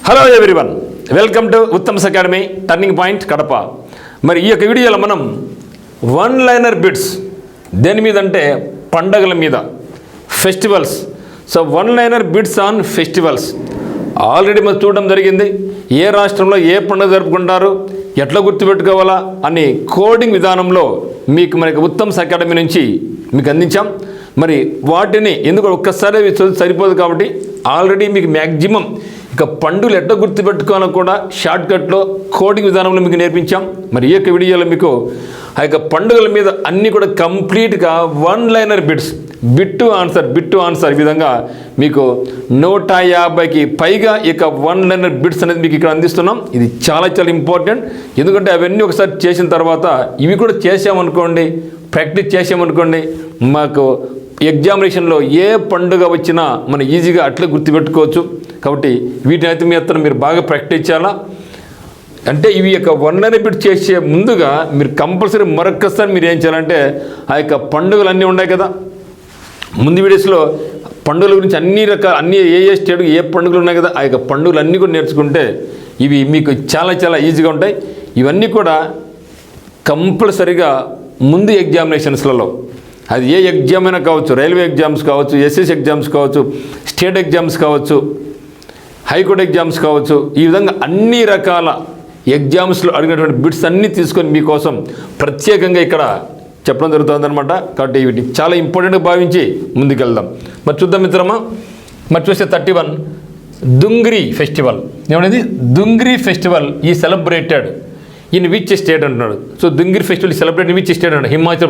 Hello everyone, welcome to Uttam's academy turning point Kadapa. మరి ఈ యొక్క వీడియోలో మనం వన్ లైనర్ బిట్స్ దేని మీద అంటే పండగల మీద, festivals. So one liner bits on festivals already మనం చూడడం జరిగింది. ఏ రాష్ట్రంలో ఏ పండుగ జరుపుకుంటారు, ఎట్లా గుర్తుపెట్టుకోవాలా అని కోడింగ్ విధానంలో మనకి ఉత్తమ్స్ అకాడమీ నుంచి మీకు అందించాం. మరి వాటిని ఎందుకు ఒక్కసారి సరిపోదు కాబట్టి ఆల్రెడీ మీకు మ్యాక్సిమం ఇక పండుగలు ఎట్లా గుర్తుపెట్టుకోవాలో కూడా షార్ట్కట్లో కోడింగ్ విధానంలో మీకు నేర్పించాం. మరి ఈ యొక్క వీడియోలో మీకు ఆ యొక్క పండుగల మీద అన్నీ కూడా కంప్లీట్గా one liner bits, bit to answer ఈ విధంగా మీకు 150కి పైగా ఇక వన్ లైనర్ బిట్స్ అనేది మీకు ఇక్కడ అందిస్తున్నాం. ఇది చాలా చాలా ఇంపార్టెంట్. ఎందుకంటే అవన్నీ ఒకసారి చేసిన తర్వాత ఇవి కూడా చేసామనుకోండి, ప్రాక్టీస్ చేసామనుకోండి, మాకు ఎగ్జామినేషన్లో ఏ పండుగ వచ్చినా మనం ఈజీగా అట్లే గుర్తుపెట్టుకోవచ్చు. కాబట్టి వీటిని అయితే మీరు బాగా ప్రాక్టీస్ చేయాలా. అంటే ఇవి యొక్క వన్ లైనర్ బిట్ చేసే ముందుగా మీరు కంపల్సరీ మరొక్కసారి మీరు ఏం చేయాలంటే ఆ యొక్క పండుగలు అన్నీ ఉన్నాయి కదా, ముందు వీడియోస్లో పండుగల గురించి అన్ని ఏ స్టేట్ ఏ పండుగలు ఉన్నాయి కదా, ఆ యొక్క పండుగలు అన్నీ కూడా నేర్చుకుంటే ఇవి మీకు చాలా చాలా ఈజీగా ఉంటాయి. ఇవన్నీ కూడా కంపల్సరీగా ముందు ఎగ్జామినేషన్స్లలో, అది ఏ ఎగ్జామ్ అయినా కావచ్చు, రైల్వే ఎగ్జామ్స్ కావచ్చు, ఎస్ఎస్ ఎగ్జామ్స్ కావచ్చు, స్టేట్ ఎగ్జామ్స్ కావచ్చు, హైకోర్టు ఎగ్జామ్స్ కావచ్చు, ఈ విధంగా అన్ని రకాల ఎగ్జామ్స్లో అడిగినటువంటి బిట్స్ అన్నీ తీసుకొని మీకోసం ప్రత్యేకంగా ఇక్కడ చెప్పడం జరుగుతుందన్నమాట. కాబట్టి వీటిని చాలా ఇంపార్టెంట్గా భావించి ముందుకెళ్దాం. మరి చూద్దాం మిత్రమా. మరి చూస్తే 31 దుంగ్రి ఫెస్టివల్ ఏమనేది, దుంగ్రి ఫెస్టివల్ ఈ సెలబ్రేటెడ్ ఇన్ విచ్ స్టేట్ అంటున్నాడు. So Dungri festival celebrate in which state అంటాడు, హిమాచల్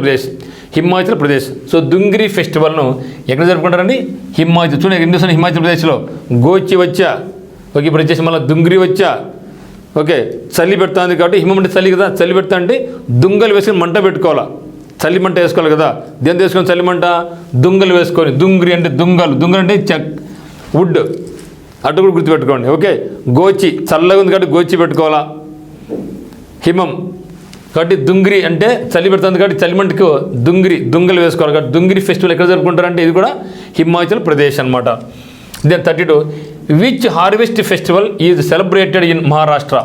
ప్రదేశ్. సో దుంగ్రి ఫెస్టివల్ను ఎక్కడ జరుపుకుంటారండి, హిమాచల్. చూడండి హిందుస్థాన్ హిమాచల్ ప్రదేశ్లో గోచి వచ్చా, ఓకే, ఇప్పుడు వచ్చేసి మళ్ళీ దుంగ్రి వచ్చా, ఓకే. చలి పెడుతుంది కాబట్టి హిమం అంటే చలి కదా, చలి పెడతా అంటే దుంగలు వేసుకొని మంట పెట్టుకోవాలా, చలి మంట వేసుకోవాలి కదా. దేని వేసుకొని చలి మంట, దుంగలు వేసుకొని. దుంగ్రి అంటే దుంగలు అంటే వుడ్, అటు కూడా గుర్తుపెట్టుకోండి, ఓకే. గోచి చల్లగా ఉంది కాబట్టి గోచి పెట్టుకోవాలా. హిమం కాబట్టి దుంగ్రి అంటే చలి పెడుతుంది కాబట్టి చలిమంటకు దుంగలు వేసుకోవాలి కాబట్టి దుంగ్రి ఫెస్టివల్ ఎక్కడ జరుపుకుంటారంటే ఇది కూడా హిమాచల్ ప్రదేశ్ అనమాట. Then 32 which harvest festival is celebrated in Maharashtra.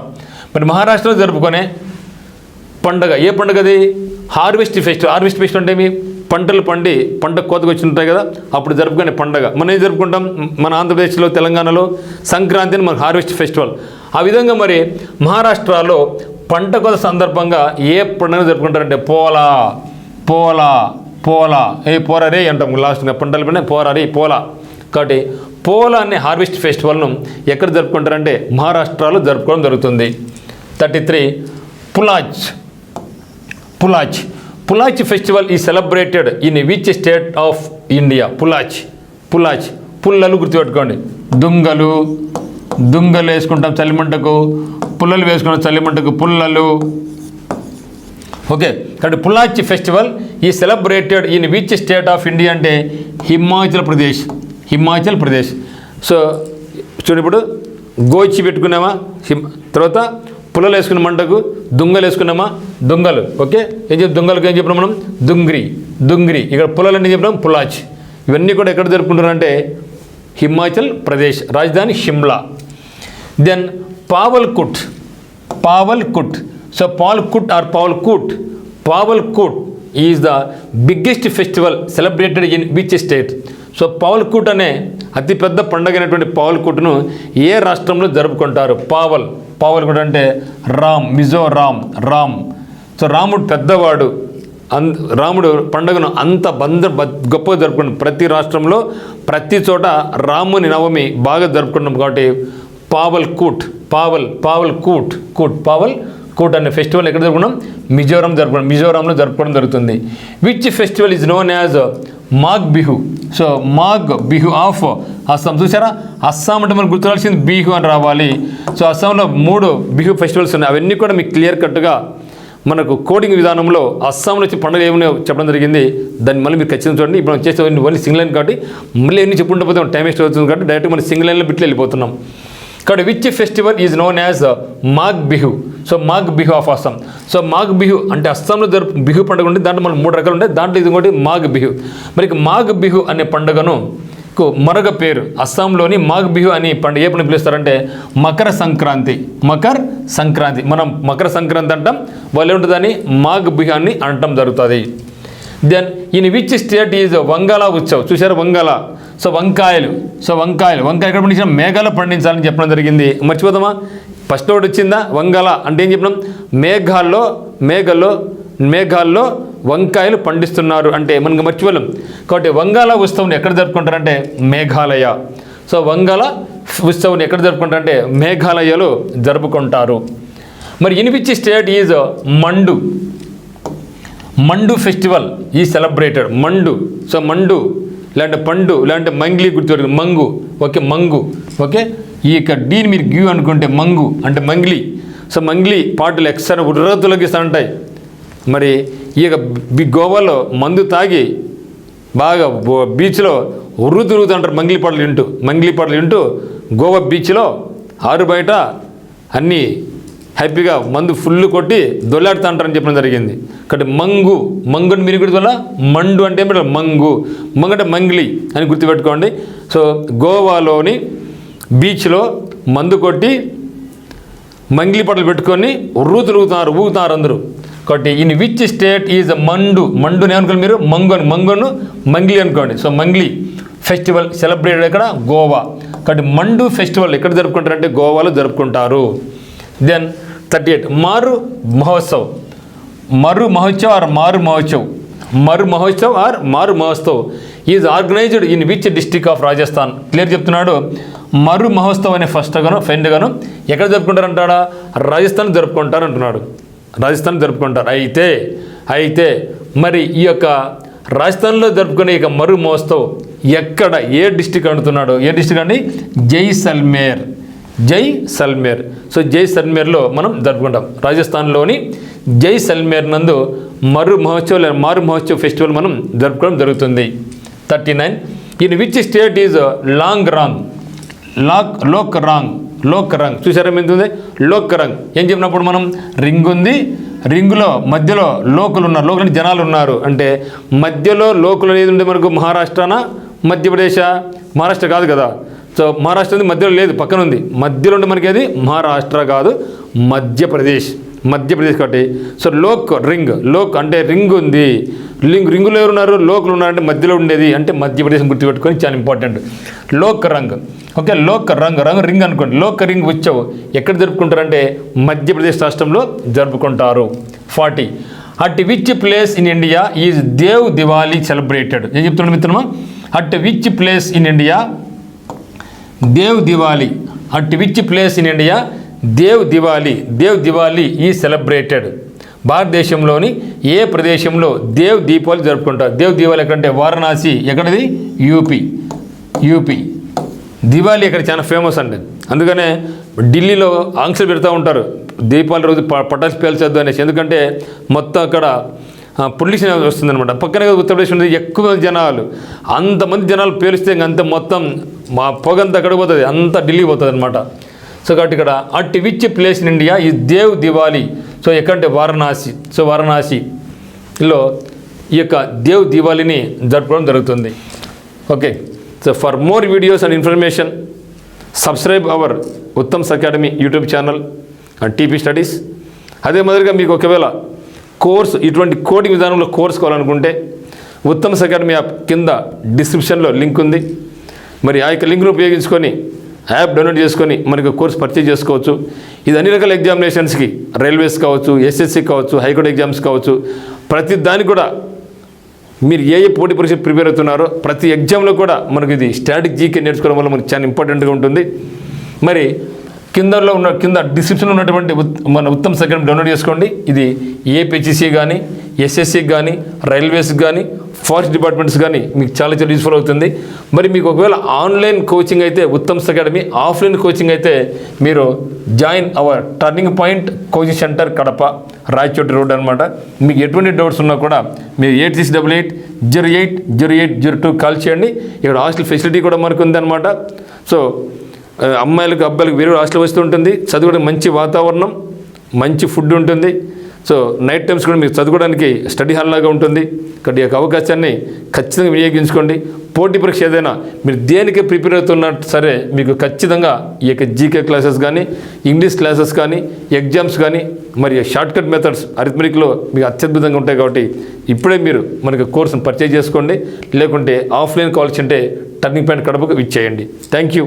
మరి మహారాష్ట్రలో జరుపుకునే పండుగ ఏ పండుగ అది, హార్వెస్ట్ ఫెస్టివల్ అంటే ఏమి, పంటలు పండి పంట కోతకు వచ్చి ఉంటాయి కదా, అప్పుడు జరుపుకునే పండుగ. మనం ఏం జరుపుకుంటాం, మన ఆంధ్రప్రదేశ్లో తెలంగాణలో సంక్రాంతిని మన హార్వెస్ట్ ఫెస్టివల్. ఆ విధంగా మరి మహారాష్ట్రలో పంట కోత సందర్భంగా ఏ పండుగ జరుపుకుంటారంటే పోరారే అంటాం లాస్ట్గా, పంటలు పండే పోలా. కాబట్టి పోలా అనే హార్వెస్ట్ ఫెస్టివల్ను ఎక్కడ జరుపుకుంటారంటే మహారాష్ట్రలో జరుపుకోవడం జరుగుతుంది. 33 పులాచ్ ఫెస్టివల్ ఈ celebrated in which state of India. Phulaich పుల్లలు గుర్తుపెట్టుకోండి, దుంగలు వేసుకుంటాం చలిమంటకు, పుల్లలు వేసుకుంటాం చలిమంటకు పుల్లలు, ఓకే. కాబట్టి పులాచ్ ఫెస్టివల్ ఈ celebrated in which state of India అంటే హిమాచల్ ప్రదేశ్. సో చూడు, ఇప్పుడు గోచి పెట్టుకున్నామా, తర్వాత పుల్లలు వేసుకున్న మంటకు దుంగలు వేసుకున్నామా, దుంగలు, ఓకే. ఏం చెప్పి దుంగలకు ఏం చెప్పినాం మనం, దుంగ్రి. ఇక్కడ పుల్లలు అంటే చెప్పినాం పులాచ్. ఇవన్నీ కూడా ఎక్కడ జరుపుకుంటారంటే హిమాచల్ ప్రదేశ్, రాజధాని Shimla. Then Pavalkut. So Pavalkut is the biggest festival celebrated in which state. So Pavalkut అనే అతిపెద్ద పండుగ అయినటువంటి పావల్కుట్ను ఏ రాష్ట్రంలో జరుపుకుంటారు. పావల్కుట్ అంటే మిజోరాం. సో రాముడు పెద్దవాడు, రాముడు పండుగను అంత గొప్పగా జరుపుకుంటాం. ప్రతి రాష్ట్రంలో ప్రతి చోట రాముని నవమి బాగా జరుపుకుంటాం కాబట్టి పావల్కుట్ అనే ఫెస్టివల్ ఎక్కడ జరుపుకున్నాం, మిజోరాంలో జరుపుకోవడం జరుగుతుంది. Which festival is known as Magh Bihu. So Magh Bihu of Assam. చూసారా, అస్సాం అంటే మనకు గుర్తురాల్సింది బిహు అని రావాలి. సో అస్సాంలో 3 బిహు ఫెస్టివల్స్ ఉన్నాయి. అవన్నీ కూడా మీకు క్లియర్ కట్గా మనకు కోడింగ్ విధానంలో అస్సాం నుంచి పండుగ ఏమైనా చెప్పడం జరిగింది. దాన్ని మళ్ళీ మీరు ఖచ్చితంగా చూడండి. ఇప్పుడు మనం చేసే ఓన్లీ సింగిల్ లైన్ కాబట్టి మళ్ళీ ఎన్ని చెప్పుకుంటూ పోతే టైం వేస్ట్ అవుతుంది కాబట్టి డైరెక్ట్ మనం సింగిల్ లైన్లో బిట్లు వెళ్ళిపోతున్నాం. కాబట్టి which festival is known as Magh Bihu. So Magh Bihu of Assam. So Magh Bihu అంటే అస్సాంలో బిహు పండుగ ఉంటే దాంట్లో మనం 3 రకాలు ఉంటాయి. దాంట్లో ఇది ఇంకోటి మాఘ్ బిహు. మరి మాఘ్ బిహు అనే పండుగను మరొక పేరు అస్సాంలోని మాఘ్ బిహు అని పండుగ ఏ పండుగ పిలుస్తారంటే మకర సంక్రాంతి. మకర సంక్రాంతి మనం మకర సంక్రాంతి అంటాం, వాళ్ళు ఏముంటుందని మాఘ్ బిహు అని అనటం జరుగుతుంది. Then in which state is Wangala Utsav. చూసారు వంగాల. సో వంకాయలు ఎక్కడ పండించిన మేఘాలు పండించాలని చెప్పడం జరిగింది. మర్చిపోదామా? ఫస్ట్ ఒకటి వచ్చిందా వంగాల అంటే ఏం చెప్పినాం? మేఘాల్లో వంకాయలు పండిస్తున్నారు అంటే మనకు మర్చిపోలేం. కాబట్టి వంగాల ఉత్సవం ఎక్కడ జరుపుకుంటారంటే మేఘాలయ. సో వంగాల ఉత్సవం ఎక్కడ జరుపుకుంటారంటే మేఘాలయలో జరుపుకుంటారు. మరి ఇన్ విచ్ స్టేట్ ఈజ్ మండు ఫెస్టివల్ ఈ సెలబ్రేటెడ్. సో మండు లేదంటే పండు లేదంటే మంగ్లీ గుర్తు మంగు. మంగు. ఈ యొక్క డీని మీరు గ్యూ అనుకుంటే మంగు అంటే మంగ్లీ. సో మంగ్లీ పాటలు ఎక్స్ట్రా ఉర్రతులగిస్తూ ఉంటాయి. మరి ఈ యొక్క గోవాలో మందు తాగి బాగా బీచ్లో తిరుగుతుంటారు మంగ్లీ పాటలు వింటూ గోవా బీచ్లో ఆరు బయట అన్నీ హ్యాపీగా మందు ఫుల్ కొట్టి దొల్లాడుతూ అంటారని చెప్పడం జరిగింది. కాబట్టి మంగుని మీరు గుర్తువల్ల మండు అంటే ఏమిటో మంగు అంటే మంగ్లీ అని గుర్తుపెట్టుకోండి. సో గోవాలోని బీచ్లో మందు కొట్టి మంగ్లీ పాటలు పెట్టుకొని ఊగుతున్నారు అందరూ. కాబట్టి ఇన్ విచ్ స్టేట్ ఈజ్ మండుని ఏమనుకోండి మీరు మంగును మంగ్లీ అనుకోండి. సో మంగ్లీ ఫెస్టివల్ సెలబ్రేటెడ్ ఎక్కడ? గోవా. కాబట్టి మండు ఫెస్టివల్ ఎక్కడ జరుపుకుంటారంటే గోవాలో జరుపుకుంటారు. దెన్ 38 మారు Mahotsav is organised in which district of Rajasthan. Clear చెప్తున్నాడు. మరు మహోత్సవ్ అనే ఫ్రెండ్గాను ఎక్కడ జరుపుకుంటారంటాడా? రాజస్థాన్ జరుపుకుంటారు అంటున్నాడు. రాజస్థాన్ జరుపుకుంటారు. అయితే మరి ఈ యొక్క రాజస్థాన్లో జరుపుకునే ఇక మరు మహోత్సవ్ ఎక్కడ ఏ డిస్ట్రిక్ట్ అంటున్నాడు? ఏ డిస్ట్రిక్ట్ అండి? జైసల్మేర్. సో జైసల్మేర్లో మనం జరుపుకుంటాం. రాజస్థాన్లోని జైసల్మేర్ నందు మారు మహోత్సవ్ ఫెస్టివల్ మనం జరుపుకోవడం జరుగుతుంది. 39 in which state is Lok Rang. చూసారా ఏంటుంది? లోక్ రంగ్ ఏం చెప్పినప్పుడు మనం రింగ్ ఉంది, రింగులో మధ్యలో లోకులు అంటే జనాలు ఉన్నారు అంటే మధ్యలో లోకులు అనేది ఉంటే మనకు మహారాష్ట్రనా మధ్యప్రదేశ్? మహారాష్ట్ర కాదు కదా. సో మహారాష్ట్ర ఉంది మధ్యలో లేదు, పక్కన ఉంది. మధ్యలో ఉంటే మనకి అది మహారాష్ట్ర కాదు మధ్యప్రదేశ్ కాబట్టి. సో లోక్ అంటే రింగ్ ఉంది, రింగులో ఎవరున్నారు? లోకులు ఉన్నారంటే మధ్యలో ఉండేది అంటే మధ్యప్రదేశ్ గుర్తుపెట్టుకొని చాలా ఇంపార్టెంట్. లోక్ రంగ్ రింగ్ అనుకోండి. లోక్ రింగ్ ఉత్సవ్ ఎక్కడ జరుపుకుంటారంటే మధ్యప్రదేశ్ రాష్ట్రంలో జరుపుకుంటారు. 40 at which place in India is Dev Diwali celebrated. ఏం చెప్తున్నాడు మిత్రమా? At which place in India Dev Diwali is celebrated. భారతదేశంలోని ఏ ప్రదేశంలో దేవ్ దీపావళి జరుపుకుంటారు? దేవ్ దీపావళి ఎక్కడంటే వారణాసి. ఎక్కడది? యూపీ. దివాళీ అక్కడ చాలా ఫేమస్ అండి. అందుకనే ఢిల్లీలో ఆంక్షలు పెడతా ఉంటారు దీపావళి రోజు పటాసు పేల్చొద్దు అనేసి. ఎందుకంటే మొత్తం అక్కడ పొల్యూషన్ వస్తుందన్నమాట. పక్కనే ఉత్తరప్రదేశ్ ఉంది, ఎక్కువ జనాలు, అంతమంది జనాలు పేలిస్తే అంత మొత్తం మా పొగంతా అక్కడ పోతుంది, అంతా ఢిల్లీ పోతుంది అనమాట. సో కాబట్టి ఇక్కడ at which place in India ఈ దేవ్ దివాలి. సో ఎక్కడంటే వారణాసి. సో వారణాసిలో ఈ యొక్క దేవ్ దివాళీని జరుపుకోవడం జరుగుతుంది. Okay. So for more videos and information subscribe our Uttam's academy YouTube channel and TP studies. అదే మాదిరిగా మీకు ఒకవేళ కోర్సు ఇటువంటి కోడింగ్ విధానంలో కోర్స్ కావాలనుకుంటే ఉత్తమ్స్ అకాడమీ యాప్ కింద డిస్క్రిప్షన్లో లింక్ ఉంది. మరి ఆ యొక్క లింక్ను ఉపయోగించుకొని యాప్ డౌన్లోడ్ చేసుకొని మనకు కోర్స్ పర్చేజ్ చేసుకోవచ్చు. ఇది అన్ని రకాల ఎగ్జామినేషన్స్కి, రైల్వేస్ కావచ్చు, ఎస్ఎస్సి కావచ్చు, హైకోర్టు ఎగ్జామ్స్ కావచ్చు, ప్రతి దానికి కూడా మీరు ఏ పోటీ పరీక్ష ప్రిపేర్ అవుతున్నారో ప్రతి ఎగ్జామ్లో కూడా మనకు ఇది స్టాటిక్ జీకే నేర్చుకోవడం వల్ల మనకు చాలా ఇంపార్టెంట్గా ఉంటుంది. మరి కింద డిస్క్రిప్షన్లో ఉన్నటువంటి మన ఉత్తమ్స్ అకాడమీ డౌన్లోడ్ చేసుకోండి. ఇది ఏపీహెచ్సి కానీ, ఎస్ఎస్సికి కానీ, రైల్వేస్కి కానీ, ఫారెస్ట్ డిపార్ట్మెంట్స్ కానీ మీకు చాలా యూస్ఫుల్ అవుతుంది. మరి మీకు ఒకవేళ ఆన్లైన్ కోచింగ్ అయితే ఉత్తమ్స్ అకాడమీ, ఆఫ్లైన్ కోచింగ్ అయితే మీరు join hour turning point coaching centre Kadapa, Rayachoti road అనమాట. మీకు ఎటువంటి డౌట్స్ ఉన్నా కూడా మీరు 8688080802 కాల్ చేయండి. ఇక్కడ హాస్టల్ ఫెసిలిటీ కూడా మనకు ఉందన్నమాట. సో అమ్మాయిలకు అబ్బాయిలకు వేరే హాస్టల్ వస్తూ ఉంటుంది. చదువుకోవడానికి మంచి వాతావరణం, మంచి ఫుడ్ ఉంటుంది. సో నైట్ టైమ్స్ కూడా మీకు చదువుకోవడానికి స్టడీ హాల్ లాగా ఉంటుంది. ఇక్కడ ఈ యొక్క అవకాశాన్ని ఖచ్చితంగా వినియోగించుకోండి. పోటీ పరీక్ష ఏదైనా మీరు దేనికి ప్రిపేర్ అవుతున్నా సరే మీకు ఖచ్చితంగా ఈ యొక్క జీకే క్లాసెస్ కానీ, ఇంగ్లీష్ క్లాసెస్ కానీ, ఎగ్జామ్స్ కానీ, మరి షార్ట్కట్ మెథడ్స్ అరిథమెటిక్లో మీకు అత్యద్భుతంగా ఉంటాయి. కాబట్టి ఇప్పుడే మీరు మనకి కోర్సును పర్చేజ్ చేసుకోండి. లేకుంటే ఆఫ్లైన్ కావాల్సి ఉంటే టర్నింగ్ పాయింట్ కడపకు ఇచ్చేయండి. Thank you.